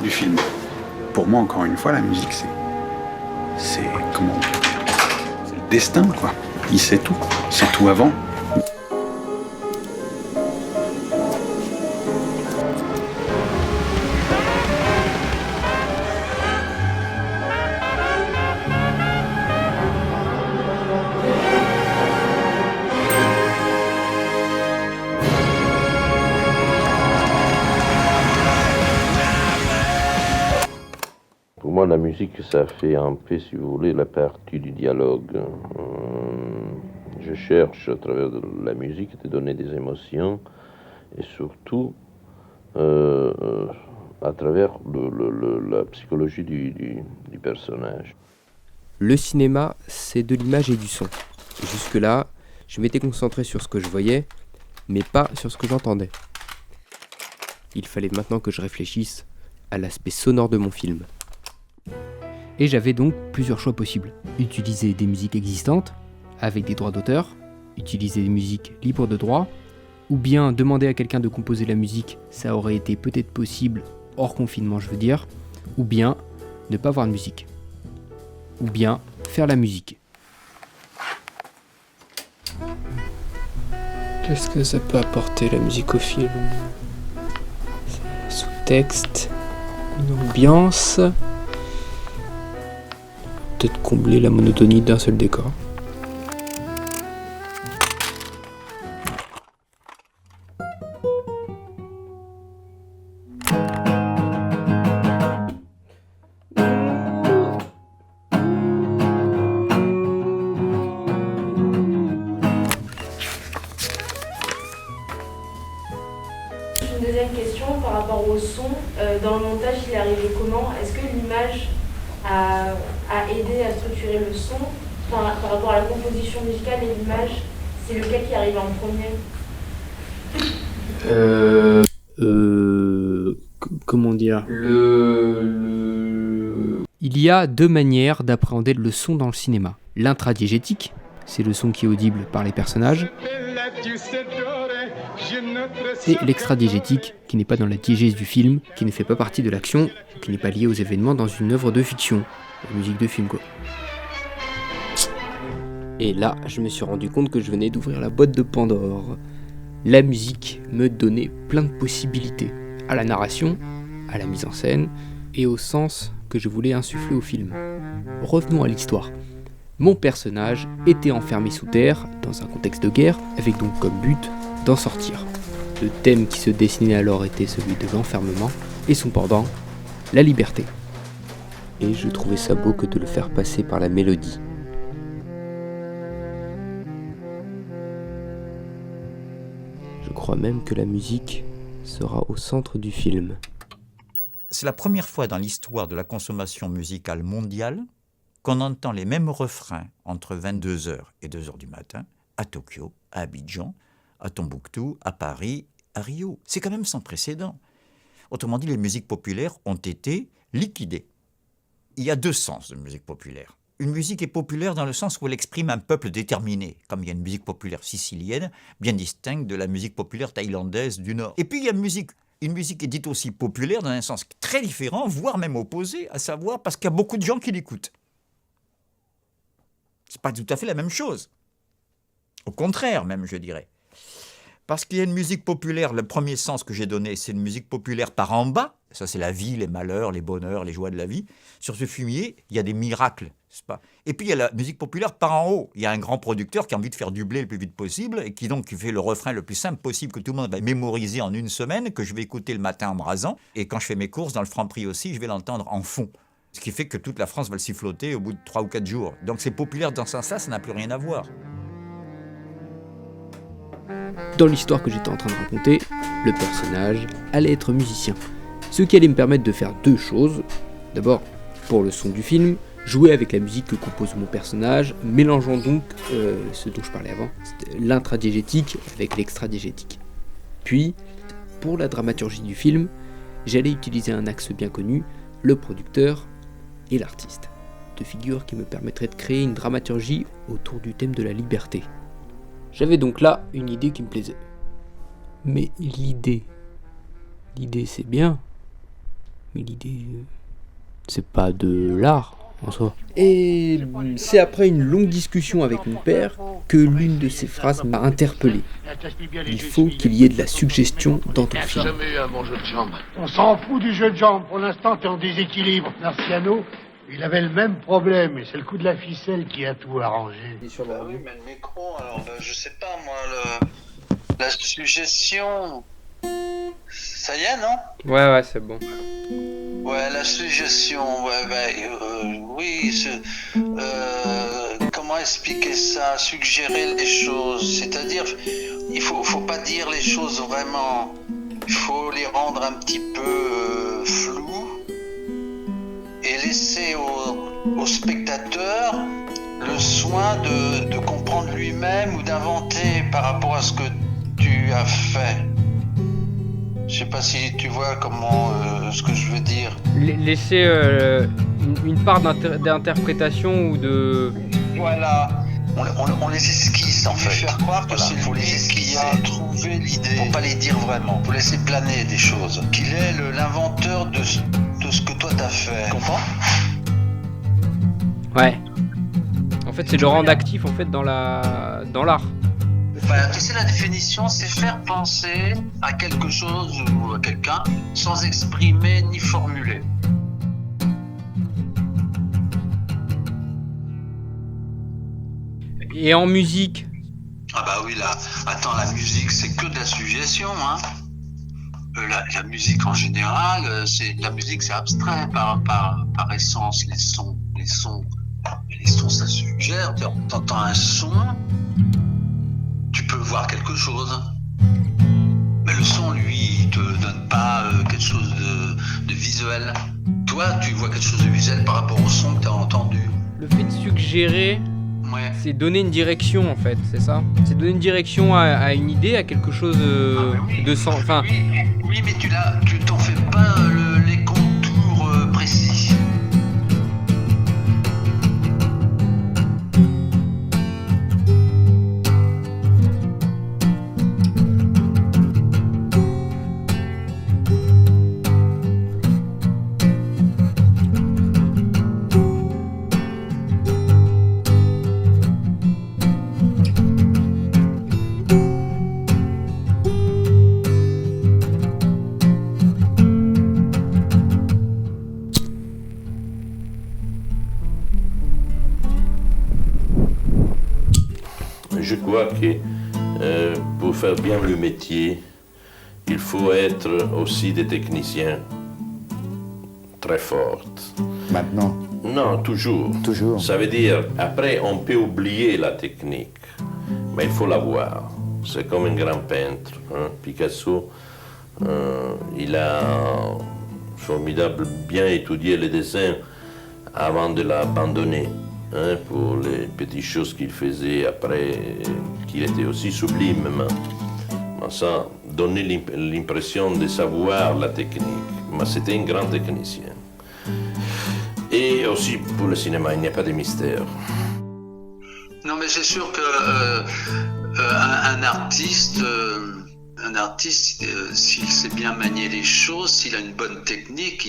du film. Pour moi, encore une fois, la musique, c'est comment on peut dire, c'est le destin, quoi. Il sait tout, c'est tout avant. Pour moi, la musique, ça fait un peu, si vous voulez, la partie du dialogue. Je cherche, à travers de la musique, de donner des émotions, et surtout, à travers la psychologie du personnage. Le cinéma, c'est de l'image et du son. Et jusque-là, je m'étais concentré sur ce que je voyais, mais pas sur ce que j'entendais. Il fallait maintenant que je réfléchisse à l'aspect sonore de mon film. Et j'avais donc plusieurs choix possibles. Utiliser des musiques existantes, avec des droits d'auteur, utiliser des musiques libres de droit, ou bien demander à quelqu'un de composer la musique, ça aurait été peut-être possible, hors confinement je veux dire, ou bien ne pas avoir de musique. Ou bien faire la musique. Qu'est-ce que ça peut apporter la musique au film ? Sous-texte, une ambiance, peut-être combler la monotonie d'un seul décor. Une deuxième question par rapport au son. Dans le montage, il est arrivé comment ? Est-ce que l'image a aidé à structurer le son ? Par rapport à la composition musicale et l'image, c'est lequel qui arrive en premier ? Comment dire ? Il y a deux manières d'appréhender le son dans le cinéma. L'intradiégétique, c'est le son qui est audible par les personnages, et l'extradiégétique, qui n'est pas dans la diégèse du film, qui ne fait pas partie de l'action, qui n'est pas lié aux événements dans une œuvre de fiction, la musique de film quoi. Et là, je me suis rendu compte que je venais d'ouvrir la boîte de Pandore. La musique me donnait plein de possibilités, à la narration, à la mise en scène, et au sens que je voulais insuffler au film. Revenons à l'histoire. Mon personnage était enfermé sous terre, dans un contexte de guerre, avec donc comme but d'en sortir. Le thème qui se dessinait alors était celui de l'enfermement, et son pendant, la liberté. Et je trouvais ça beau que de le faire passer par la mélodie. Je crois même que la musique sera au centre du film. C'est la première fois dans l'histoire de la consommation musicale mondiale qu'on entend les mêmes refrains entre 22h et 2h du matin, à Tokyo, à Abidjan, à Tombouctou, à Paris, à Rio. C'est quand même sans précédent. Autrement dit, les musiques populaires ont été liquidées. Il y a deux sens de musique populaire. Une musique est populaire dans le sens où elle exprime un peuple déterminé, comme il y a une musique populaire sicilienne, bien distincte de la musique populaire thaïlandaise du Nord. Et puis il y a une musique est dite aussi populaire dans un sens très différent, voire même opposé, à savoir parce qu'il y a beaucoup de gens qui l'écoutent. C'est pas tout à fait la même chose. Au contraire même, je dirais. Parce qu'il y a une musique populaire, le premier sens que j'ai donné, c'est une musique populaire par en bas. Ça, c'est la vie, les malheurs, les bonheurs, les joies de la vie. Sur ce fumier, il y a des miracles, n'est-ce pas ? Et puis, il y a la musique populaire par en haut. Il y a un grand producteur qui a envie de faire du blé le plus vite possible et qui donc fait le refrain le plus simple possible que tout le monde va mémoriser en une semaine, que je vais écouter le matin en me rasant. Et quand je fais mes courses, dans le Franprix aussi, je vais l'entendre en fond. Ce qui fait que toute la France va le siffloter au bout de 3 ou 4 jours. Donc c'est populaire dans ce sens-là, ça n'a plus rien à voir. Dans l'histoire que j'étais en train de raconter, le personnage allait être musicien. Ce qui allait me permettre de faire deux choses. D'abord, pour le son du film, jouer avec la musique que compose mon personnage, mélangeant donc ce dont je parlais avant, l'intradiégétique avec l'extradiégétique. Puis, pour la dramaturgie du film, j'allais utiliser un axe bien connu, le producteur et l'artiste. Deux figures qui me permettraient de créer une dramaturgie autour du thème de la liberté. J'avais donc là une idée qui me plaisait. Mais l'idée c'est bien. Mais l'idée, c'est pas de l'art en soi. Et c'est après une longue discussion avec mon père que l'une de ces phrases m'a interpellé. Il faut qu'il y ait de la suggestion dans ton film. Jamais eu un bon jeu de jambes. On s'en fout du jeu de jambes. Pour l'instant, t'es en déséquilibre. Marciano, il avait le même problème, et c'est le coup de la ficelle qui a tout arrangé. Bah oui, mais le micro, alors je sais pas moi, la suggestion. Ça y est, non? Ouais, c'est bon. Ouais, la suggestion, oui, comment expliquer ça? Suggérer les choses, c'est-à-dire, il faut pas dire les choses vraiment, il faut les rendre un petit peu floues et laisser au spectateur le soin de comprendre lui-même ou d'inventer par rapport à ce que tu as fait. Je sais pas si tu vois ce que je veux dire. Laisser une part d'interprétation ou de... Voilà, on les esquisse en fait. Faire croire que c'est lui qui a trouvé l'idée. Faut pas les dire vraiment, faut laisser planer des choses. Qu'il est l'inventeur de ce que toi t'as fait. Tu comprends? Ouais. En fait, c'est le rendre actif en fait dans l'art. Tu sais, la définition, c'est faire penser à quelque chose ou à quelqu'un sans exprimer ni formuler. Et en musique? Ah bah oui, là, attends, la musique, c'est que de la suggestion, hein. La musique en général, la musique, c'est abstrait par essence, les sons, ça suggère. T'entends un son, tu peux voir quelque chose. Mais le son, lui, il te donne pas quelque chose de visuel. Toi, tu vois quelque chose de visuel par rapport au son que tu as entendu. Le fait de suggérer, Ouais. c'est donner une direction en fait, c'est ça? C'est donner une direction à une idée, à quelque chose de sens. Enfin, Oui, mais tu t'en fais pas les contours précis. Je crois que pour faire bien le métier, il faut être aussi des techniciens très forts. Maintenant, Non, toujours. toujours. Ça veut dire, après, on peut oublier la technique, mais il faut la voir. C'est comme un grand peintre. Hein. Picasso, il a formidable bien étudié le dessin avant de l'abandonner. Hein, pour les petites choses qu'il faisait après, qu'il était aussi sublime. Mais ça donnait l'impression de savoir la technique. Mais c'était un grand technicien. Et aussi pour le cinéma, il n'y a pas de mystère. Non, mais c'est sûr que un artiste, s'il sait bien manier les choses, s'il a une bonne technique,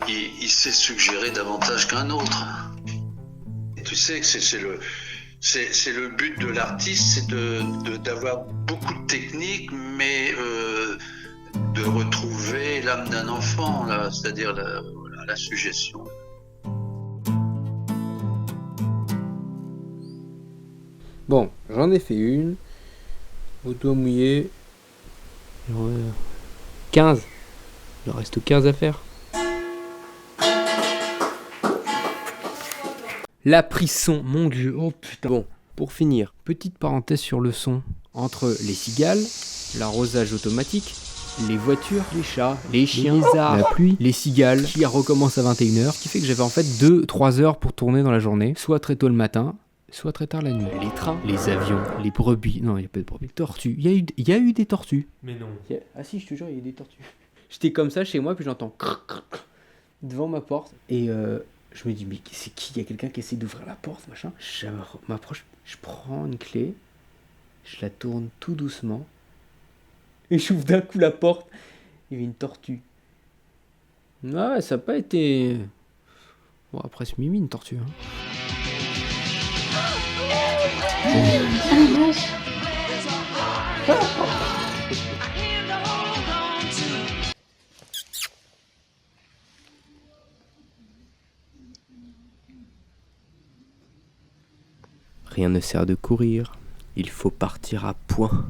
il sait suggérer davantage qu'un autre. Tu sais que c'est le but de l'artiste, c'est d'avoir beaucoup de technique, mais de retrouver l'âme d'un enfant, là, c'est-à-dire la suggestion. bon, j'en ai fait une. Au doigt mouillé. 15. Il en reste 15 à faire. La prise son, mon dieu, oh putain. Bon, pour finir, petite parenthèse sur le son. Entre les cigales, l'arrosage automatique, les voitures, les chats, les chiens, les lézards, la pluie, les cigales, qui recommence à 21h, ce qui fait que j'avais en fait 2-3 heures pour tourner dans la journée, soit très tôt le matin, soit très tard la nuit. Les trains, les avions, les brebis, non, il n'y a pas de brebis, les tortues, il y a eu des tortues. Mais non. Ah si, je te jure, il y a eu des tortues. J'étais comme ça chez moi, puis j'entends devant ma porte, et je me dis, mais c'est qui? Il y a quelqu'un qui essaie d'ouvrir la porte, machin. Je m'approche, je prends une clé, je la tourne tout doucement, et j'ouvre d'un coup la porte. Il y avait une tortue. Ouais, ça n'a pas été... Bon, après, c'est Mimi, une tortue. Hein. Rien ne sert de courir, il faut partir à point.